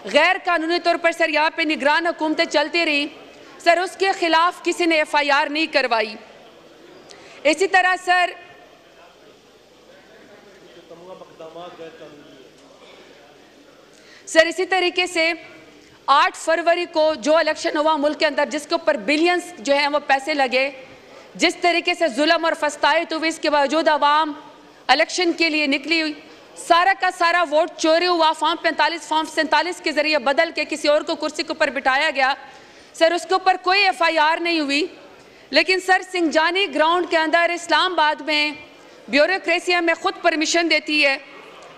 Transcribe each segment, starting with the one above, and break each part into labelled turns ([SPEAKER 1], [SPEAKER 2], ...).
[SPEAKER 1] गैर कानूनी तौर पर सर यहाँ पे निगरान हुकूमतें चलती रही सर, उसके खिलाफ किसी ने FIR नहीं करवाई। इसी तरह सर इसी तरीके से 8 फरवरी को जो इलेक्शन हुआ मुल्क के अंदर, जिसके ऊपर बिलियंस जो है वो पैसे लगे, जिस तरीके से जुल्म और फस्तायत हुई, इसके बावजूद आवाम इलेक्शन के लिए निकली, सारा का सारा वोट चोरी हुआ, फॉर्म 45 फॉर्म 47 के जरिए बदल के किसी और को कुर्सी के ऊपर बिठाया गया। सर उसके ऊपर कोई FIR नहीं हुई। लेकिन सर सिंजानी ग्राउंड के अंदर इस्लामाबाद में ब्यूरोक्रेसी हमें खुद परमिशन देती है,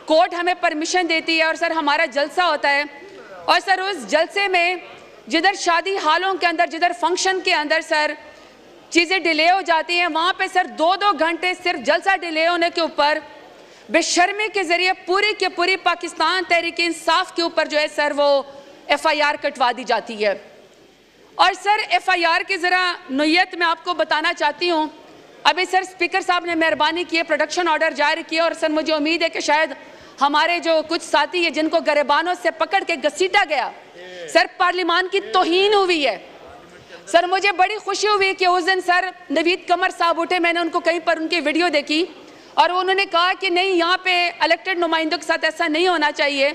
[SPEAKER 1] कोर्ट हमें परमिशन देती है और सर हमारा जलसा होता है। और सर उस जलसे में जिधर शादी हालों के अंदर, जिधर फंक्शन के अंदर सर चीज़ें डिले हो जाती हैं, वहाँ पे सर 2-2 घंटे सिर्फ जलसा डिले होने के ऊपर बेशर्मी के ज़रिए पूरी के पूरी पाकिस्तान तहरीक इंसाफ के ऊपर जो है सर वो FIR कटवा दी जाती है। और सर FIR की ज़रा नोयत मैं आपको बताना चाहती हूँ। अभी सर स्पीकर साहब ने मेहरबानी की, प्रोडक्शन ऑर्डर जारी किया और सर मुझे उम्मीद है कि शायद हमारे जो कुछ साथी हैं जिनको गरेबानों से पकड़ के घसीटा गया, सर पार्लिमान की तौहीन हुई है। सर मुझे बड़ी खुशी हुई कि उस दिन सर नवीद कमर साहब उठे, मैंने उनको कहीं पर उनकी वीडियो देखी और उन्होंने कहा कि नहीं, यहाँ पे इलेक्टेड नुमाइंदों के साथ ऐसा नहीं होना चाहिए।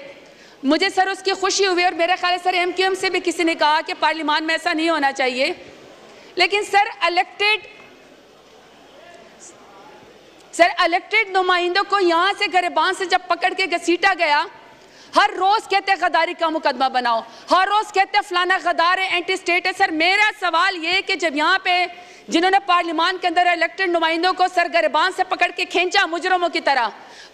[SPEAKER 1] मुझे सर उसकी खुशी हुई और मेरे ख्याल सर MQM से भी किसी ने कहा कि पार्लियामान में ऐसा नहीं होना चाहिए। लेकिन सर इलेक्टेड नुमाइंदों को यहाँ से गरेबान से जब पकड़ के घसीटा गया, हर रोज़ कहते गद्दारी का मुकदमा बनाओ, हर रोज़ कहते फलाना गद्दार है, एंटी स्टेट है। सर मेरा सवाल ये कि जब यहाँ पे जिन्होंने पार्लियामान के अंदर इलेक्टेड नुमाइंदों को सर गरेबान से पकड़ के खींचा मुजरमों की तरह,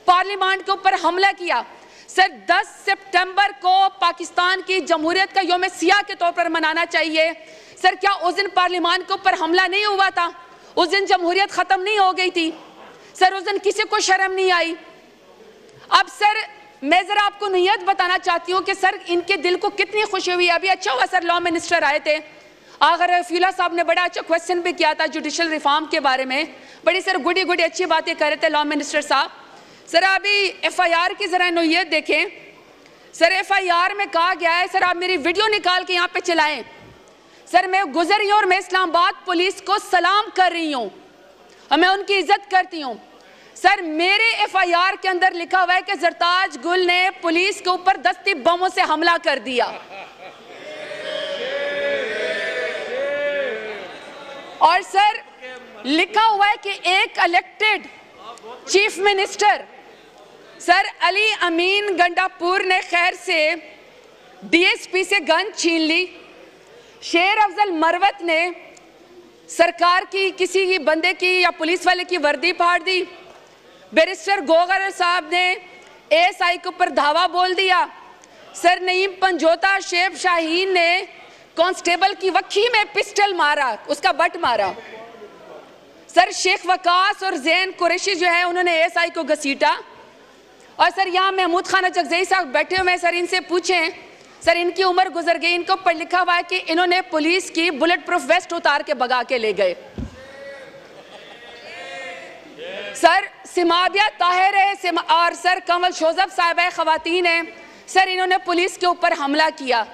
[SPEAKER 1] पार्लियामान के ऊपर हमला किया, सर 10 सितंबर को पाकिस्तान की जमहूरियत का यौम सियाह के तौर पर मनाना चाहिए। सर क्या उस दिन पार्लियामान के ऊपर हमला नहीं हुआ था? उस दिन जमहूरियत ख़त्म नहीं हो गई थी? सर उस दिन किसी को शर्म नहीं आई? अब सर मैं ज़रा आपको नियत बताना चाहती हूँ कि सर इनके दिल को कितनी खुशी हुई। अभी अच्छा हुआ सर लॉ मिनिस्टर आए थे, आगर रफीला साहब ने बड़ा अच्छा क्वेश्चन भी किया था जुडिशल रिफॉर्म के बारे में, बड़ी सर गुडी गुडी अच्छी बातें कर रहे थे लॉ मिनिस्टर साहब। सर अभी FIR की ज़रा नोयत देखें। सर FIR में कहा गया है, सर आप मेरी वीडियो निकाल के यहाँ पे चलाएं, सर मैं गुजर रही हूँ और मैं इस्लामाबाद पुलिस को सलाम कर रही हूँ और मैं उनकी इज्जत करती हूँ। सर मेरे FIR के अंदर लिखा हुआ है कि जरताज गुल ने पुलिस के ऊपर दस्ती बमों से हमला कर दिया। और सर लिखा हुआ है कि एक elected chief minister sir Ali Amin Gandapur ने खैर से DSP से गन छीन ली। शेर अफजल मरवत ने सरकार की किसी बंदे की या पुलिस वाले की वर्दी फाड़ दी। बैरिस्टर गोगर साहब ने ASI के ऊपर धावा बोल दिया। सर नईम पंजोता शेब शाहीन ने कांस्टेबल की वक्खी में पिस्टल मारा, उसका बट मारा। सर शेख वकास और जैन कुरैशी जो है उन्होंने ASI को घसीटा। और सर यहाँ महमूद खान चकजई साहब बैठे हुए हैं, सर इनसे पूछें, सर इनकी उम्र गुजर गई, इनके ऊपर लिखा हुआ है कि इन्होंने पुलिस की बुलेट प्रूफ वेस्ट उतार के भगा के ले गए। सर सिमाबिया ताहिर है और सर कंवल शोजब साहिबा खवातीन है, सर इन्होंने पुलिस के ऊपर हमला किया।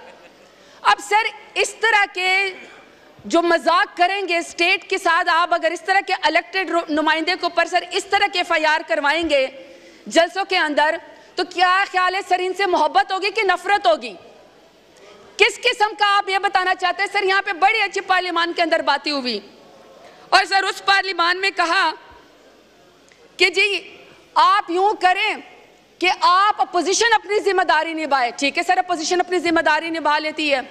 [SPEAKER 1] अब सर इस तरह के जो मजाक करेंगे स्टेट के साथ, आप अगर इस तरह के इलेक्टेड नुमाइंदे के ऊपर सर इस तरह के FIR करवाएंगे जलसों के अंदर, तो क्या ख्याल है सर इनसे मोहब्बत होगी कि नफरत होगी? किस किस्म का आप ये बताना चाहते हैं? सर यहाँ पे बड़ी अच्छी पार्लियामान के अंदर बातें हुई और सर उस पार्लियामान में कहा कि जी आप यूं करें कि आप अपोजिशन अपनी जिम्मेदारी निभाए। ठीक है सर, अपोजिशन अपनी जिम्मेदारी निभा लेती है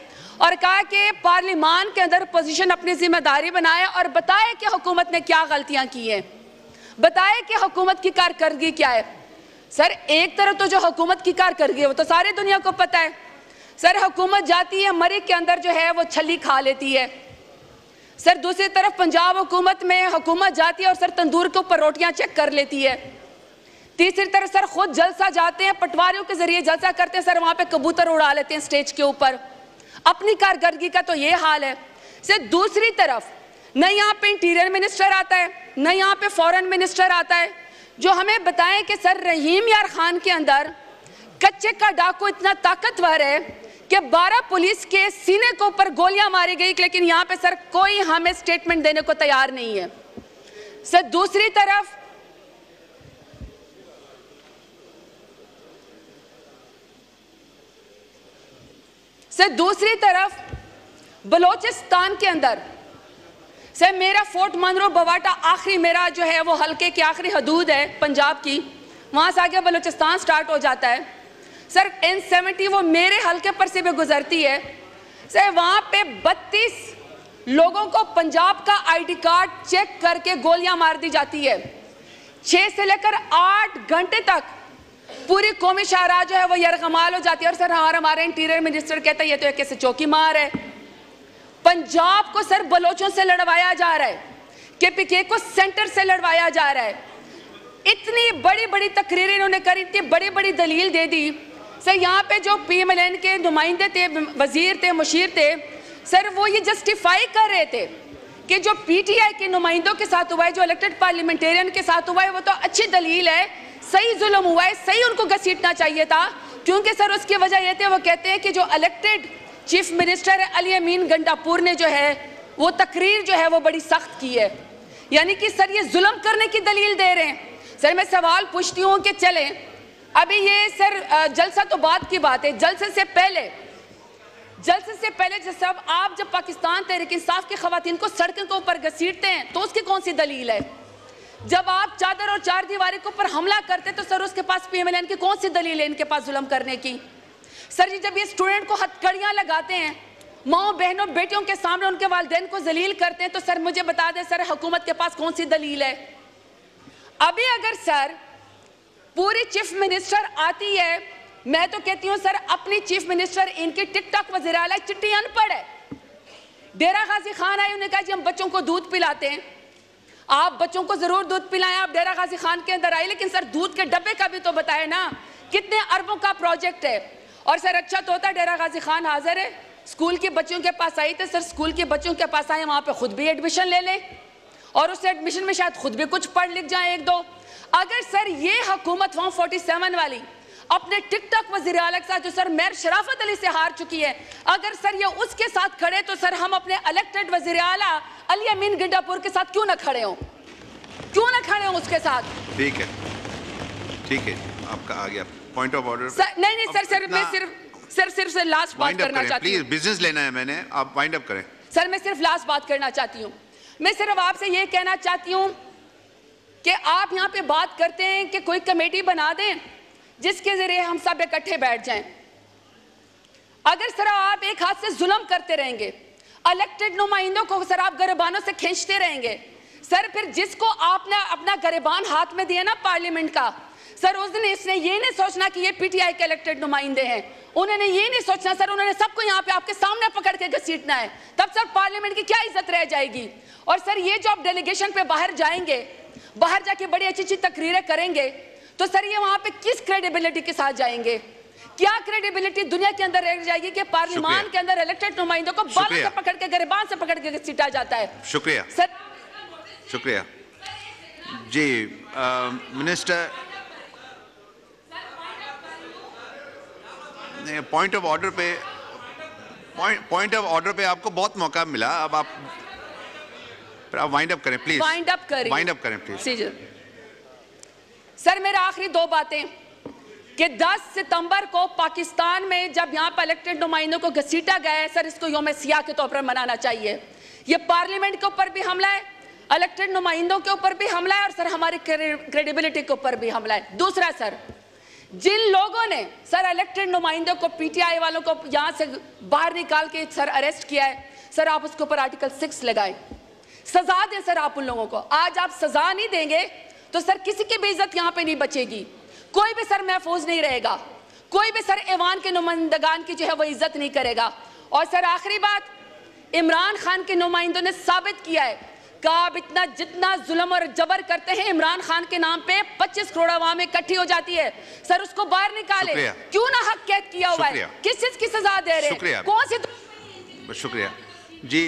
[SPEAKER 1] और कहा कि पार्लियामान के अंदर अपोजिशन अपनी जिम्मेदारी बनाए और बताए कि हुकूमत ने क्या गलतियां की हैं, बताए कि हुकूमत की कारकर्दगी क्या है। सर एक तरफ तो जो हुकूमत की कारकर्दगी है वो तो सारी दुनिया को पता है। सर हुकूमत जाती है मरीग के अंदर जो है वो छली खा लेती है। सर दूसरी तरफ पंजाब हुकूमत में हुकूमत जाती है और सर तंदूर के ऊपर रोटियां चेक कर लेती है। तीसरी तरफ सर खुद जलसा जाते हैं, पटवारियों के जरिए जलसा करते हैं, सर वहाँ पे कबूतर उड़ा लेते हैं स्टेज के ऊपर। अपनी कारकर्दगी का तो ये हाल है। सर दूसरी तरफ न यहाँ पे इंटीरियर मिनिस्टर आता है, न यहाँ पे फॉरेन मिनिस्टर आता है जो हमें बताएं कि सर रहीम यार खान के अंदर कच्चे का डाकू इतना ताकतवर है कि 12 पुलिस के सीने के ऊपर गोलियां मारी गई, लेकिन यहां पे सर कोई हमें स्टेटमेंट देने को तैयार नहीं है। सर दूसरी तरफ बलोचिस्तान के अंदर सर मेरा फोर्ट मनरो बवाटा आखिरी मेरा जो है वो हल्के की आखिरी हदूद है पंजाब की, वहां से आगे बलोचिस्तान स्टार्ट हो जाता है। सर N70 वो मेरे हल्के पर से भी गुजरती है। सर वहां पे 32 लोगों को पंजाब का ID कार्ड चेक करके गोलियां मार दी जाती है। 6 से लेकर 8 घंटे तक पूरी कौमी शाहराह जो है वो यरगमाल हो जाती है। और सर हमारे इंटीरियर मिनिस्टर कहता है ये तो एक कैसे चौकी मार है। पंजाब को सर बलोचों से लड़वाया जा रहा है, KPK को सेंटर से लड़वाया जा रहा है। इतनी बड़ी बड़ी तकरीरें इन्होंने करी, इतनी बड़ी बड़ी दलील दे दी। सर यहाँ पे जो PMLN के नुमाइंदे थे, वजीर थे, मुशीर थे, सर वो ये जस्टिफाई कर रहे थे कि जो PTI के नुमाइंदों के साथ हुआ है, जो इलेक्टेड पार्लियामेंटेरियन के साथ हुआ है, वो तो अच्छी दलील है, सही जुल्म हुआ है, सही उनको घसीटना चाहिए था। क्योंकि सर उसकी वजह ये थे, वो कहते हैं कि जो इलेक्टेड चीफ मिनिस्टर है अली अमीन गंडापुर ने जो है वो तकरीर जो है वो बड़ी सख्त की है, यानी कि सर ये जुल्म करने की दलील दे रहे हैं। सर मैं सवाल पूछती हूँ कि चले अभी ये सर जलसा तो बात की बात है, जलसे से पहले जब आप पाकिस्तान तहरीक इंसाफ के खवातीन को सड़कों के ऊपर घसीटते हैं तो उसकी कौन सी दलील है? जब आप चादर और चार दीवारी के ऊपर हमला करते तो सर उसके पास PMLN की कौन सी दलील है इनके पास जुल्म करने की? सर जी जब ये स्टूडेंट को हथकड़ियां लगाते हैं, माओ बहनों बेटियों के सामने उनके वालिदैन को जलील करते हैं, तो सर मुझे बता दें सर हुकूमत के पास कौन सी दलील है? अभी अगर सर पूरी चीफ मिनिस्टर आती है, मैं तो कहती हूं सर अपनी चीफ मिनिस्टर इनकी टिकटॉक वज़ीर आला चिट्ठी अनपढ़ है। डेरा गाजी खान आई, उन्होंने कहा जी हम बच्चों को दूध पिलाते हैं, आप बच्चों को जरूर दूध पिलाएं, आप डेरा गाजी खान के अंदर आए, लेकिन सर दूध के डब्बे का भी तो बताए ना, कितने अरबों का प्रोजेक्ट है। और सर अच्छा तो होता डेरा गाजी खान हाजिर है, स्कूल के बच्चों के पास आई तो सर स्कूल के बच्चों के पास आए, वहां पे खुद भी एडमिशन ले लें और उस एडमिशन में शायद खुद भी कुछ पढ़ लिख जाए एक दो। अगर सर ये हुकूमत 147 वाली अपने टिकटॉक वज़ीर आला के साथ जो सर मेयर शराफत अली से हार चुकी है, अगर सर ये उसके साथ खड़े तो सर हम अपने इलेक्टेड वज़ीर आला अली अमीन गंडापुर के साथ क्यों ना खड़े हों, क्यों ना खड़े हों उसके साथ?
[SPEAKER 2] ठीक है आपका आ गया पॉइंट ऑफ ऑर्डर।
[SPEAKER 1] नहीं सर मैं सिर्फ लास्ट बात करना चाहती हूँ।
[SPEAKER 2] प्लीज बिजनेस लेना है मैंने, आप वाइंड अप करें।
[SPEAKER 1] सर मैं सिर्फ लास्ट बात करना चाहती हूँ, मैं सिर्फ आपसे ये कहना चाहती हूँ कि आप यहाँ पे बात करते हैं कि कोई कमेटी बना दें जिसके जरिए हम सब इकट्ठे बैठ जाएं। अगर सर आप एक हाथ से जुल्म करते रहेंगे, इलेक्टेड नुमाइंदों को सर आप गरिबानों से खींचते रहेंगे, सर फिर जिसको आपने अपना गरिबान हाथ में दिया ना पार्लियामेंट का, सर उस दिन इसने ये नहीं सोचना कि ये PTI के इलेक्टेड नुमाइंदे हैं, उन्होंने ये नहीं सोचना सर, उन्होंने सबको यहाँ पे आपके सामने पकड़ के घसीटना है, तब सर पार्लियामेंट की क्या इज्जत रह जाएगी? और सर ये जो आप डेलीगेशन पे बाहर जाएंगे, बाहर जाके बड़ी अच्छी अच्छी तकरीरें करेंगे, तो सर ये वहां पे किस क्रेडिबिलिटी के साथ जाएंगे? क्या क्रेडिबिलिटी दुनिया के अंदर रह जाएगी कि पार्लियामेंट के अंदर इलेक्टेड नुमाइंदों को बालों से पकड़ के गरिबान से पकड़ के घसीटा जाता है?
[SPEAKER 2] शुक्रिया
[SPEAKER 1] सर।
[SPEAKER 2] शुक्रिया जी। मिनिस्टर पॉइंट ऑफ ऑर्डर पे आपको बहुत मौका मिला, अब आप वाइंड अप करें प्लीज।
[SPEAKER 1] वाइंड अप करें
[SPEAKER 2] प्लीज।
[SPEAKER 1] सर मेरा आखिरी दो बातें कि 10 सितंबर को पाकिस्तान में जब यहाँ पर इलेक्टेड नुमाइंदों को घसीटा गया है, सर इसको यौम सियाह के तौर पर मनाना चाहिए। ये पार्लियामेंट के ऊपर भी हमला है, इलेक्टेड नुमाइंदों के ऊपर भी हमला है, और सर हमारी क्रेडिबिलिटी के ऊपर भी हमला है। दूसरा सर, जिन लोगों ने सर इलेक्टेड नुमाइंदों को PTI वालों को यहाँ से बाहर निकाल के सर अरेस्ट किया है, सर आप उसके ऊपर आर्टिकल 6 लगाएं, सजा दें सर आप उन लोगों को। आज आप सजा नहीं देंगे तो सर किसी की भी इज्जत यहाँ पे नहीं बचेगी, कोई भी सर महफूज नहीं रहेगा, कोई भी सर ऐवान के नुमाइंदगान की जो है वो इज्जत नहीं करेगा। और सर आखिरी बात, इमरान खान के नुमाइंदों ने साबित किया है कि आप इतना जितना जुल्म और जबर करते हैं इमरान खान के नाम पे 25 करोड़ आवाम इकट्ठी हो जाती है, सर उसको बाहर निकाले, क्यों ना हक कैद किया हुआ है, किस चीज की सजा दे रहे हैं, कौन सी?
[SPEAKER 2] शुक्रिया जी।